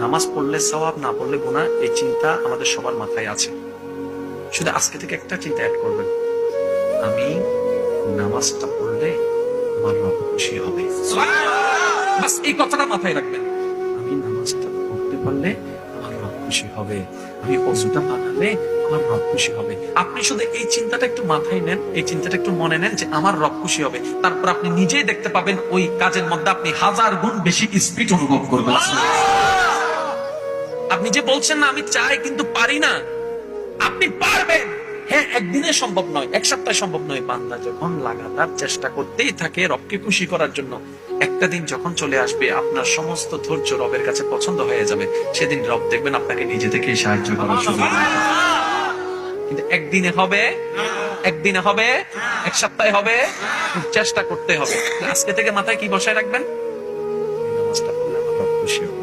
নামাজ পড়লে সওয়াব, না পড়লে গুনাহ, এই চিন্তা আমাদের সবার মাথায় আছে। শুধু আজকে থেকে একটা চিন্তা অ্যাড করবেন, আমি নামাজটা পড়লে আমার রব খুশি হবে। বাস এই কথাটা মাথায় রাখবেন, আমি নামাজটা পড়তে পারলে আমার রব খুশি হবে, আমি ওযুটা বানালে আমার রব খুশি হবে। আপনি শুধু এই চিন্তাটা একটু মাথায় নেন, এই চিন্তাটা একটু মনে নেন যে আমার রব খুশি হবে, তারপর আপনি নিজেই দেখতে পাবেন ওই কাজের মধ্যে আপনি 1000 গুণ বেশি স্পিড অনুভব করবেন। আপনি যে বলছেন না আমি চাই কিন্তু পারি না, আপনি পারবেন। হ্যাঁ, একদিনে সম্ভব নয়, এক সপ্তাহে সম্ভব নয়। বান্দা যখন লাগাতার চেষ্টা করতেই থাকে রবকে খুশি করার জন্য, একটা দিন যখন চলে আসবে আপনার সমস্ত ধৈর্য রবের কাছে পছন্দ হয়ে যাবে, সেদিন রব দেখবেন আপনাকে নিজে থেকেই সাহায্য করার সুযোগ। কিন্তু একদিনে হবে, একদিনে হবে, এক সপ্তাহে হবে, চেষ্টা করতে হবে। আজকে থেকে মাথায় কি বসায় রাখবেন, নামাজটা পড়লে আমার রব খুশি হবে।